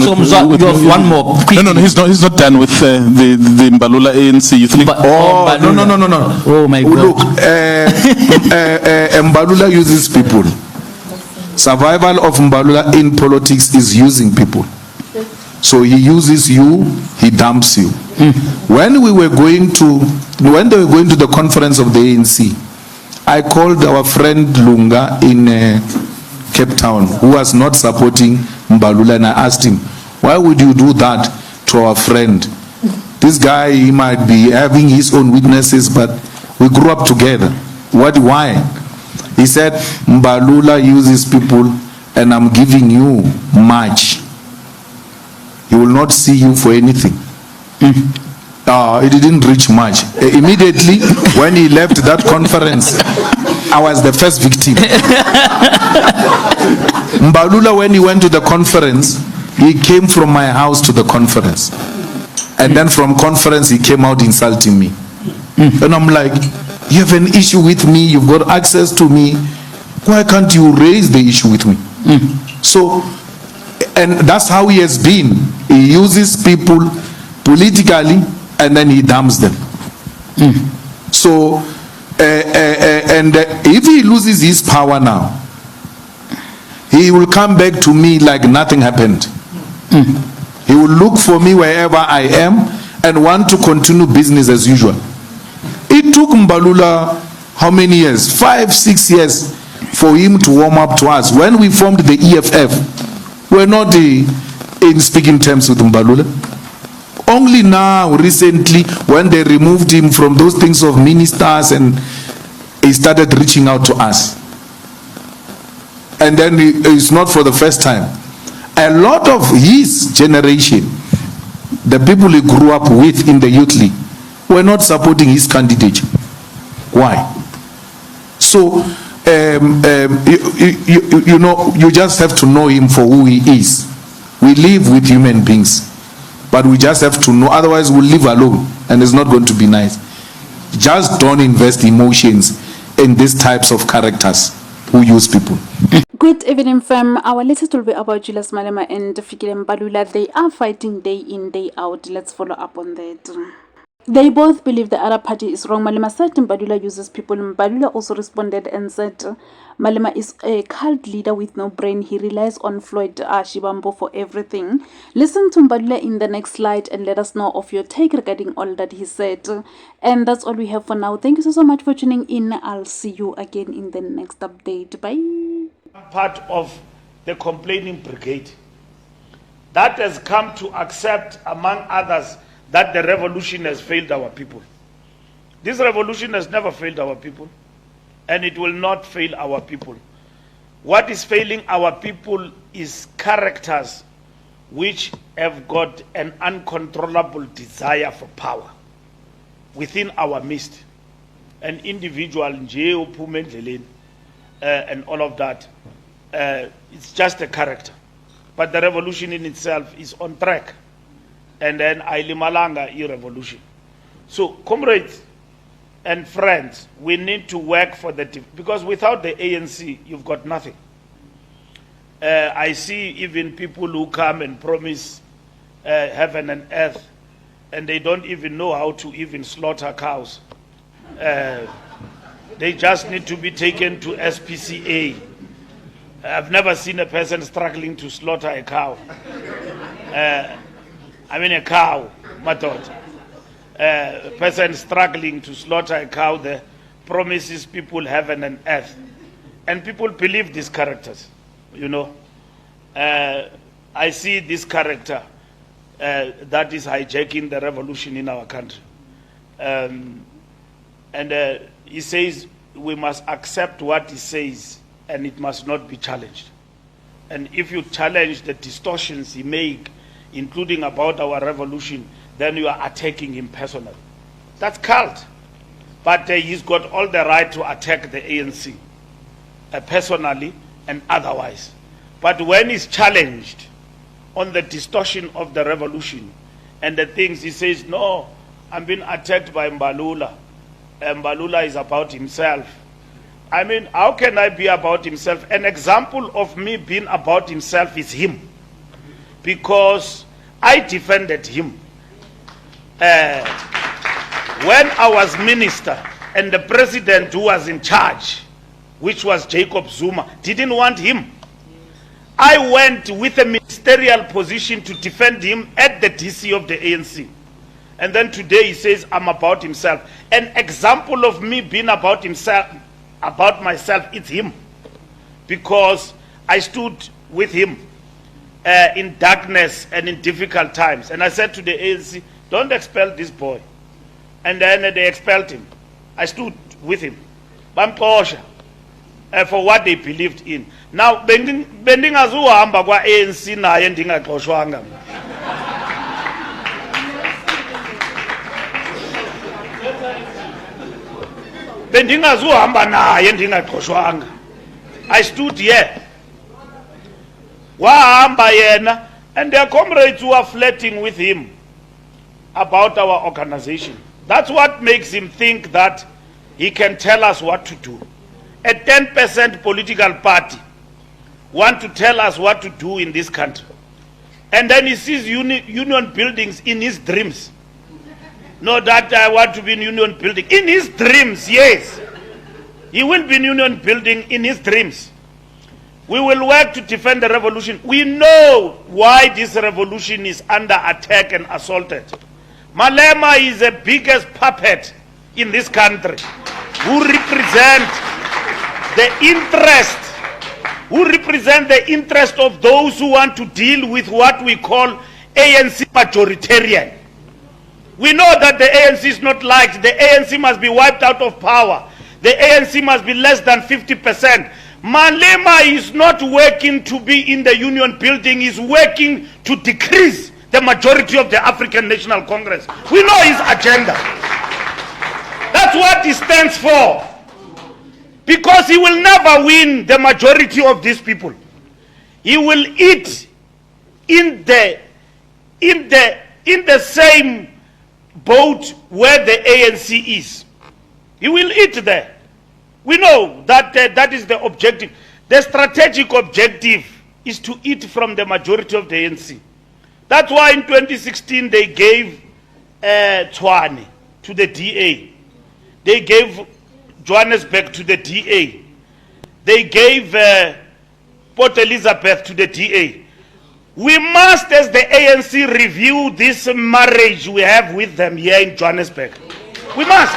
done with you have one more. No, he's not done with the Mbalula ANC. You think? No. Oh my God. Look, Mbalula uses people. Survival of Mbalula in politics is using people. So he uses you, he dumps you. When they were going to the conference of the ANC, I called our friend Lunga in Cape Town, who was not supporting Mbalula, and I asked him, why would you do that to our friend? This guy, he might be having his own weaknesses, but we grew up together. Why? He said, Mbalula uses people, and I'm giving you much. He will not see you for anything. It didn't reach much. Immediately, when he left that conference, I was the first victim. Mbalula, when he went to the conference, he came from my house to the conference. And then from conference, he came out insulting me. And I'm like, you have an issue with me, you've got access to me. Why can't you raise the issue with me? So, and that's how he has been. He uses people politically, and then he dumps them. So, and if he loses his power now, he will come back to me like nothing happened. He will look for me wherever I am and want to continue business as usual. It took Mbalula how many years? 5-6 years for him to warm up to us. When we formed the EFF, we're not in speaking terms with Mbalula. Only now, recently, when they removed him from those things of ministers, and he started reaching out to us. And then it's not for the first time. A lot of his generation, the people he grew up with in the youth league, were not supporting his candidature. Why? So, you know, you just have to know him for who he is. We live with human beings, but we just have to know, otherwise we'll live alone, and it's not going to be nice. Just don't invest emotions in these types of characters who use people. Good evening, fam. Our latest will be about Julius Malema and Zikhala Mbalula. They are fighting day in, day out. Let's follow up on that. They both believe the other party is wrong. Malema said Mbalula uses people. Mbalula also responded and said Malema is a cult leader with no brain. He relies on Floyd Shivambu for everything. Listen to Mbalula in the next slide and let us know of your take regarding all that he said. And that's all we have for now. Thank you so much for tuning in. I'll see you again in the next update. Bye. Part of the complaining brigade that has come to accept, among others, that the revolution has failed our people. This revolution has never failed our people, and it will not fail our people. What is failing our people is characters which have got an uncontrollable desire for power within our midst. An individual, and all of that, it's just a character. But the revolution in itself is on track. And then Ailimalanga revolution. So, comrades and friends, we need to work for because without the ANC, you've got nothing. I see even people who come and promise heaven and earth, and they don't even know how to even slaughter cows. They just need to be taken to SPCA. I've never seen a person struggling to slaughter a cow. A cow, my daughter. A person struggling to slaughter a cow there promises people heaven and earth. And people believe these characters, you know. I see this character that is hijacking the revolution in our country. He says we must accept what he says, and it must not be challenged. And if you challenge the distortions he make, including about our revolution, then you are attacking him personally. That's cult. But he's got all the right to attack the ANC, personally and otherwise. But when he's challenged on the distortion of the revolution and the things, he says, no, I'm being attacked by Mbalula. Mbalula is about himself. I mean, how can I be about himself? An example of me being about himself is him. because I defended him. When I was minister and the president who was in charge, which was Jacob Zuma, didn't want him. I went with a ministerial position to defend him at the DC of the ANC. And then today he says, I'm about himself. An example of me being about myself, it's him. Because I stood with him in darkness and in difficult times. And I said to the ANC, don't expel this boy. And then they expelled him. I stood with him. Bamxosha. For what they believed in. Now, bendingazuhamba kwa ANC naye ndingaxoshwanga. Bendingazuhamba naye ndingaxoshwanga. I stood here. Wahamba yena, and their comrades who are flirting with him about our organization. That's what makes him think that he can tell us what to do. A 10% political party want to tell us what to do in this country. And then he sees union buildings in his dreams. Not that I want to be in union building. In his dreams, yes. He will be in union building in his dreams. We will work to defend the revolution. We know why this revolution is under attack and assaulted. Malema is the biggest puppet in this country who represent the interest of those who want to deal with what we call ANC majoritarian. We know that the ANC is not liked. The ANC must be wiped out of power. The ANC must be less than 50%. Malema is not working to be in the union building. He's working to decrease the majority of the African National Congress. We know his agenda. That's what he stands for. Because he will never win the majority of these people. He will eat in the same boat where the ANC is. He will eat there. We know that that is the objective. The strategic objective is to eat from the majority of the ANC. That's why in 2016 they gave Tshwane to the DA. They gave Johannesburg to the DA. They gave Port Elizabeth to the DA. We must, as the ANC, review this marriage we have with them here in Johannesburg. We must.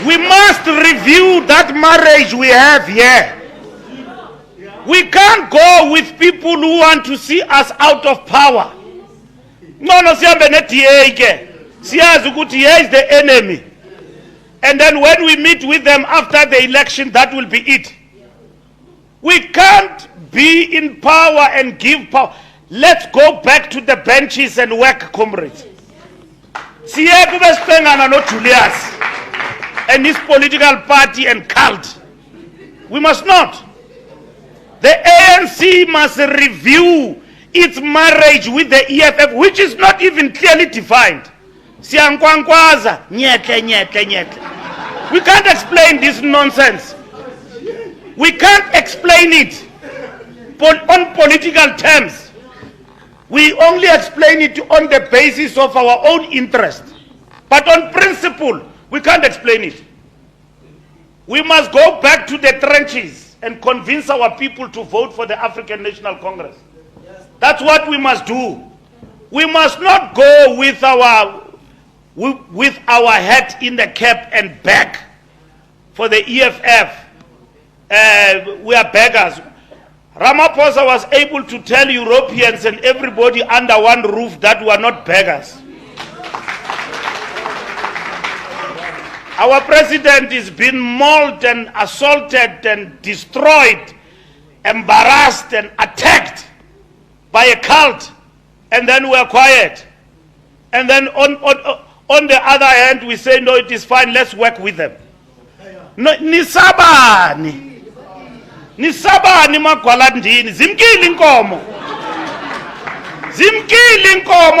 We must review that marriage we have here. We can't go with people who want to see us out of power. No, siyabe ne-DA ke. Siyazi ukuthi here is the enemy. And then when we meet with them after the election, that will be it. We can't be in power and give power. Let's go back to the benches and work, comrades. Siye kube sibhekana no Julius and his political party and cult. We must not. The ANC must review its marriage with the EFF, which is not even clearly defined. Siyankwankwaza, nyetle. We can't explain this nonsense. We can't explain it on political terms. We only explain it on the basis of our own interest. But on principle, we can't explain it. We must go back to the trenches and convince our people to vote for the African National Congress. That's what we must do. We must not go with our head in the cap and beg for the EFF. We are beggars. Ramaphosa was able to tell Europeans and everybody under one roof that we are not beggars. Our president is being mauled and assaulted and destroyed, embarrassed and attacked by a cult, and then we are quiet. And then on the other hand, we say, no, it is fine, let's work with them. No, nisabani magwalandini, zimkile inkomo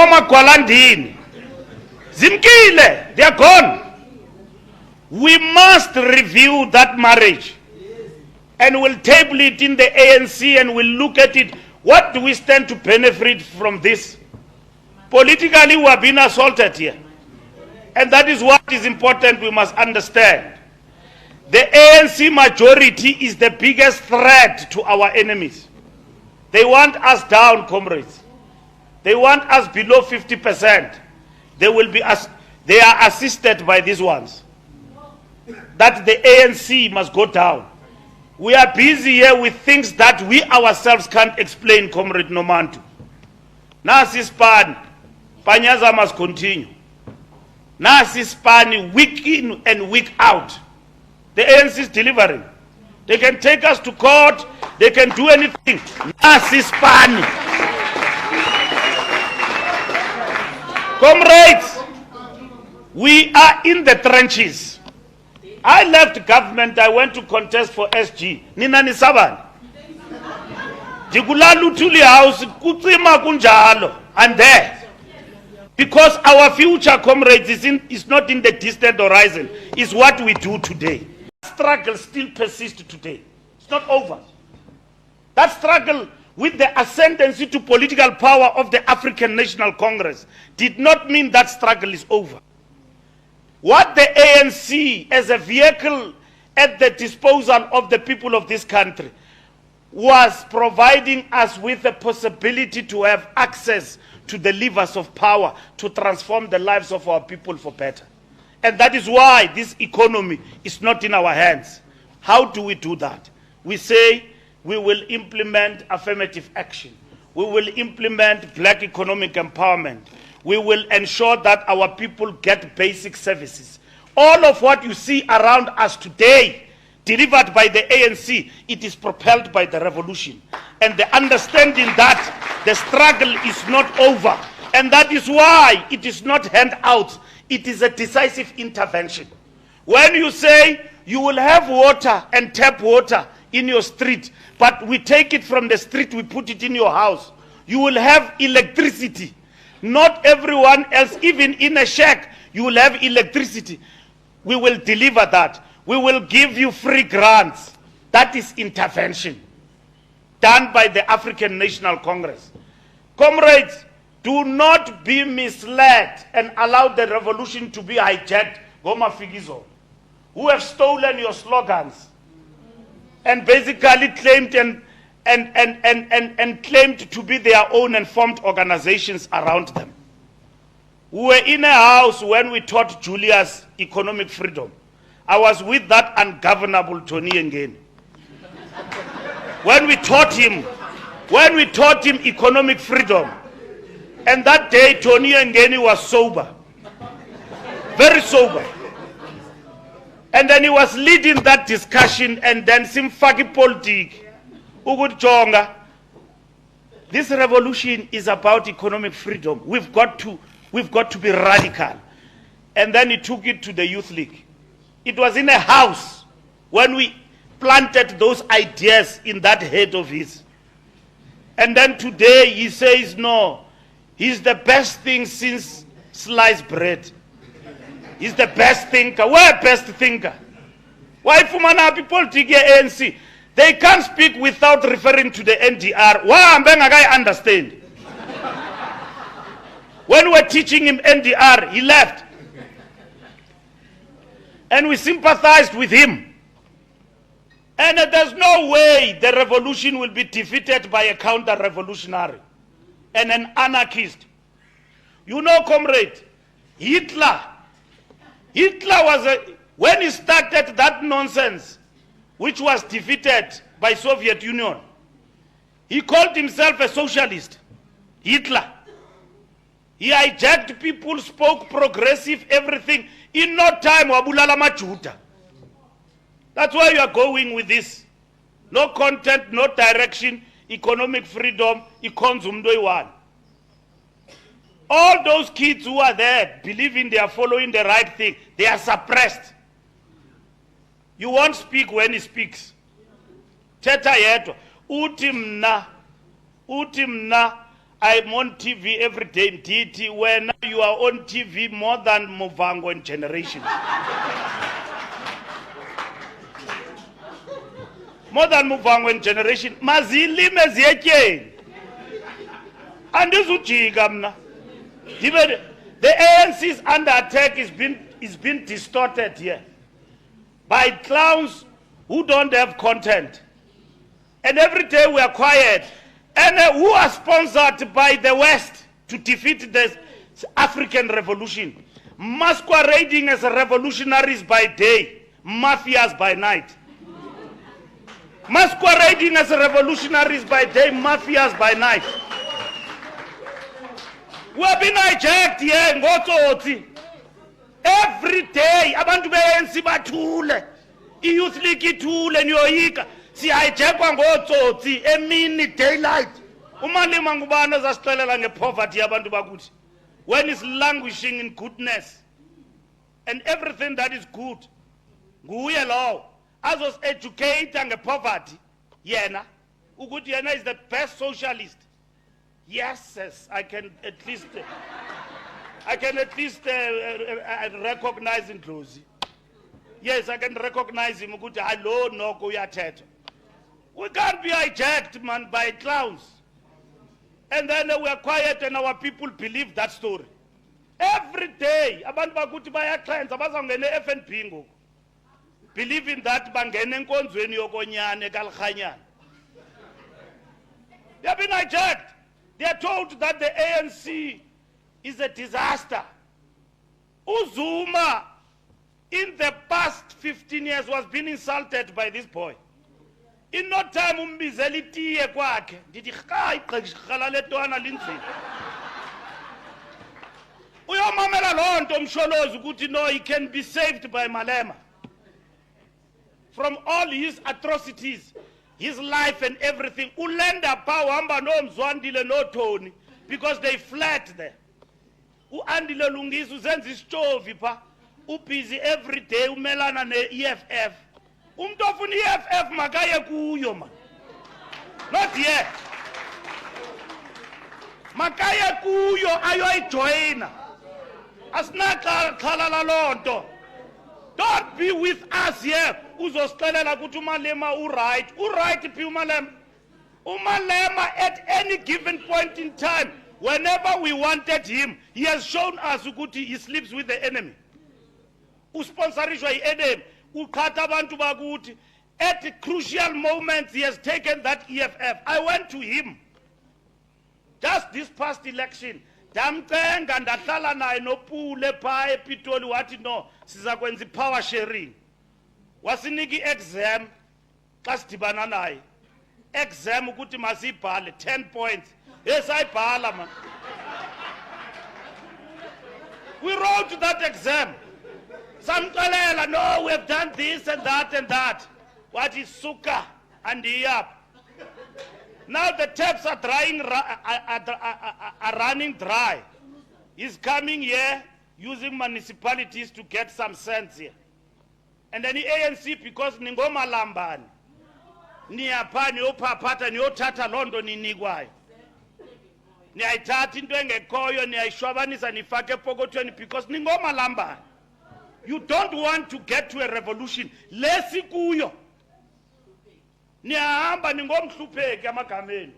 magwalandini, zimkile, they are gone. We must review that marriage. and we'll table it in the ANC and we'll look at it. What do we stand to benefit from this? Politically, we are being assaulted here. And that is what is important, we must understand. The ANC majority is the biggest threat to our enemies. They want us down, comrades. They want us below 50%. They are assisted by these ones. That the ANC must go down. We are busy here with things that we ourselves can't explain, Comrade Nomantu. Nasi span, Panyaza must continue. Nasi span, week in and week out. The ANC is delivering. They can take us to court, they can do anything. Nasi span. Comrades, we are in the trenches. I left government, I went to contest for SG. Nina Nisaban. Jigulalu Tuli House, Kutsima Kunjalo. I'm there. Because our future, comrades, is not in the distant horizon. It's what we do today. That struggle still persists today. It's not over. That struggle with the ascendancy to political power of the African National Congress did not mean that struggle is over. What the ANC as a vehicle at the disposal of the people of this country was providing us with the possibility to have access to the levers of power to transform the lives of our people for better. And that is why this economy is not in our hands. How do we do that? We say we will implement affirmative action. We will implement black economic empowerment. We will ensure that our people get basic services. All of what you see around us today, delivered by the ANC, it is propelled by the revolution. And the understanding that the struggle is not over. And that is why it is not handouts. It is a decisive intervention. When you say you will have water and tap water in your street, but we take it from the street, we put it in your house, you will have electricity. Not everyone else, even in a shack, you will have electricity. We will deliver that. We will give you free grants. That is intervention done by the African National Congress. Comrades, do not be misled and allow the revolution to be hijacked, Goma Figizo, who have stolen your slogans and basically claimed and claimed to be their own and formed organizations around them. We were in a house when we taught Julius economic freedom. I was with that ungovernable Tony Ngeni. When we taught him economic freedom, and that day Tony Ngeni was sober, very sober. And then he was leading that discussion, and then Simfaki Politik. This revolution is about economic freedom. We've got to be radical. And then he took it to the Youth League. It was in a house when we planted those ideas in that head of his. And then today he says, no, he's the best thing since sliced bread. He's the best thinker. We're best thinker. Why Fumana people take ANC? They can't speak without referring to the NDR. Why am I understand? When we're teaching him NDR, he left. And we sympathized with him. And there's no way the revolution will be defeated by a counter-revolutionary and an anarchist. You know, comrade, Hitler was, when he started that nonsense, which was defeated by Soviet Union, he called himself a socialist, Hitler. He hijacked people, spoke progressive, everything. In no time, wabulala majuta. That's why you are going with this. No content, no direction, economic freedom, one. All those kids who are there, believing they are following the right thing, they are suppressed. You won't speak when he speaks. Teta yeto. Utimna. I'm on TV every day, Titi, when you are on TV more than Movango and generations. more than Muvangwen generation, mazilime ziyetyeni. Andizujika mna. The ANC's under attack is being distorted here by clowns who don't have content. And every day we are quiet. And who are sponsored by the West to defeat the African revolution, masquerading as revolutionaries by day, mafias by night. Masquerading as revolutionaries by day, mafias by night. We have been hijacked here in Ngotsotsi. Every day, abantu be-ANC bathule. I-Youth League ithule niyoyika. Sihijackwa ngotsotsi emini daylight. Umalema ngubani ozasixelela ngepoverty yabantu bakuthi. When is languishing in goodness and everything that is good. Nguye lowo azos-educate ngepoverty yena ukuthi yena is the best socialist. Yes, I can at least recognize Ndlozi. Yes, I can recognize him ukuthi hello noko uyathetha. We can't be hijacked, man, by clowns. And then we are quiet and our people believe that story. Every day, abantu bakuthi bayacleanse abazongena e-FNB ngoku. Believe in that bangena enkonzweni yokonyane kaLkhanyana. They have been hijacked. They are told that the ANC is a disaster. Uzuma, in the past 15 years, was being insulted by this boy. In no time, umbizela itiye kwakhe. Ndithi hayi Zikhala letwana linzima. Uyomamela loo nto umsholozi ukuthi no, he can be saved by Malema. From all his atrocities, his life and everything. Ulenda pa uhamba nomzwandile no Tony because they fled there. Uandile Lungisa uzenza isitovi pa. Ubusy every day umelana ne-EFF. Umuntu ofuna i-EFF makaye kuyo man. Not yet. Makaye kuyo ayoyijoyina. Asinakhala loo nto. Don't be with us here. Uzosixelela ukuthi uMalema uright. Uright phi uMalema? uMalema at any given point in time, whenever we wanted him, he has shown us ukuthi he sleeps with the enemy. Usponsorishwa yi-enemy. Uqhatha abantu bakuthi. At crucial moments, he has taken that EFF. I went to him just this past election. Damcenga ndahlala naye noPule pha ePitoli wathi no sizakwenza power sharing. Wasinika i-exam xa sidibana naye. Exam ukuthi masibhale 10 points. Yes, ayibhala man. We wrote that exam. Samxelela, no, we have done this and that and that. What is suka and up? Now the taps are drying, are running dry. He's coming here using municipalities to get some sense here. And then the ANC, because ningoma lambani, niyapha niyophaphata niyothatha londo ninikwayo. Niyayithatha into engekhoyo niyayishwabanisa nifake epokothweni because ningoma lambani. You don't want to get to a revolution. Lesi kuyo. Niyahamba ningomhlupheki amagameni.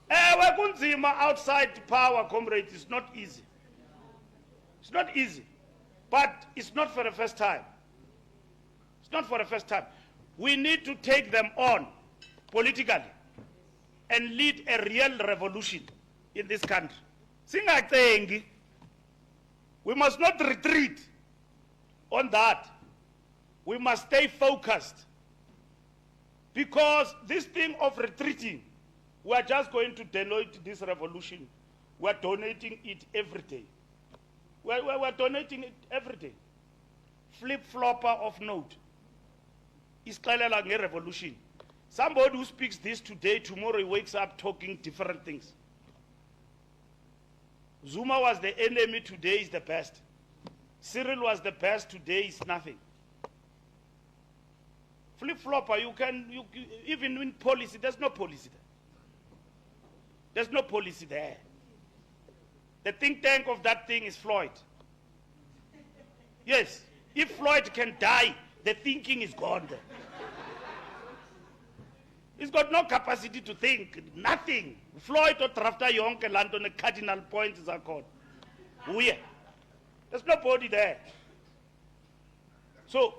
Ewe kunzima outside power, comrades. It's not easy. It's not easy. But it's not for the first time. It's not for the first time. We need to take them on politically and lead a real revolution in this country. Singacengi. We must not retreat on that. We must stay focused. Because this thing of retreating, we are just going to donate this revolution. We are donating it every day. We are donating it every day. Flip-flopper of note. Isixelela nge-revolution. Somebody who speaks this today, tomorrow he wakes up talking different things. Zuma was the enemy, today is the best. Cyril was the best, today is nothing. Flip-flopper, even in policy, there's no policy there. There's no policy there. The think tank of that thing is Floyd. Yes, if Floyd can die, the thinking is gone there. He's got no capacity to think, nothing. Floyd or drafter yonke land on the cardinal points are called. There's nobody there. So,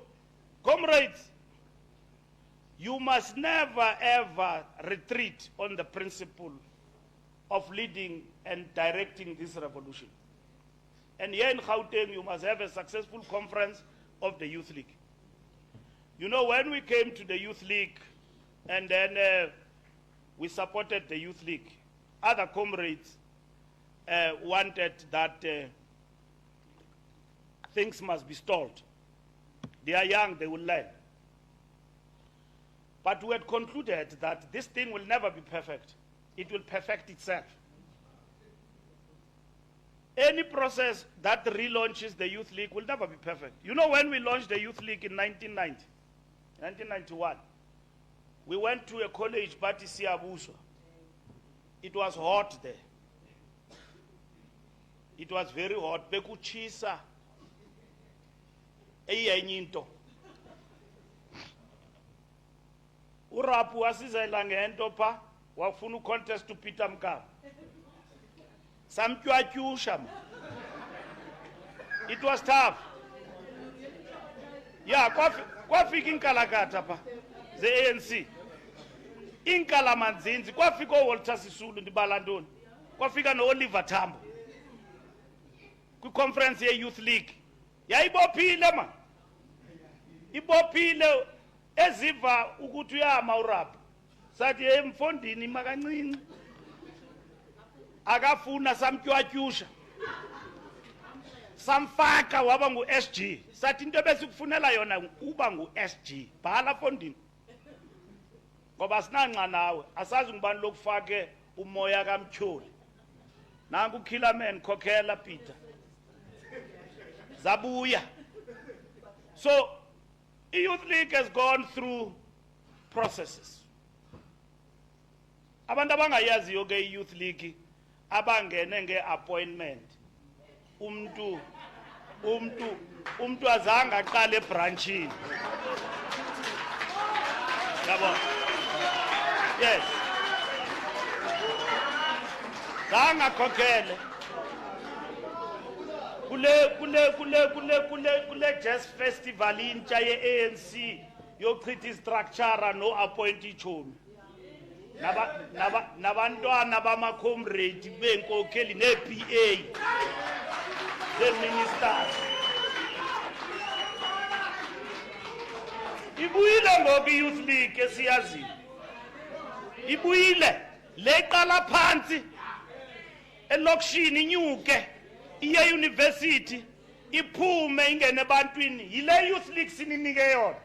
comrades, you must never ever retreat on the principle of leading and directing this revolution. And here in Gauteng, you must have a successful conference of the Youth League. You know, when we came to the Youth League, and then we supported the Youth League, other comrades wanted that things must be stalled. They are young, they will learn. But we had concluded that this thing will never be perfect. It will perfect itself. Any process that relaunches the Youth League will never be perfect. You know, when we launched the Youth League in 1991, we went to a college, Bati Siabuswa. It was hot there. It was very hot. Bekuchisa. Eyenyinto. Urapu wasizela ngento pa wafuna contest to Peter Mkapa. Samkywatyusha. It was tough. Yeah, kwafika inkalakatha pa the ANC. Inkalamanzinzi kwafika uWalter Sisulu ndibala ntoni. Kwafika noOliver Tambo. Kwi-conference ye-Youth League. Yayibophile man. Ibophile eziva ukuthi uyama urap. Sathi emfondini makancinci. Akafuna samtywatyusha. Samfaka waba ngu-SG. Sathi into ebesikufunela yona uba ngu-SG. Bhala fondini. Ngoba sinanxa nawe asazi ngubani lokufake umoya kaMtyholi. Nangu Killerman khokhela Peter. Zabuya. So, the Youth League has gone through processes. Abantu abangayaziyo ke i-Youth League abangene nge-appointment. Umntu azange aqale ebranchini. Yabo. Yes. Zanga khokhele. Kule jazz festival intsha ye-ANC yochitha istructure no appoint ichomi. Nabantwana bama-comrade benkokheli ne-PA the-ministers. Ibuyile ngoku i-Youth League esiyaziyo. Ibuyile leqala phansi elokishini inyuke iye university iphume ingene ebantwini. Yile Youth League sininike yona.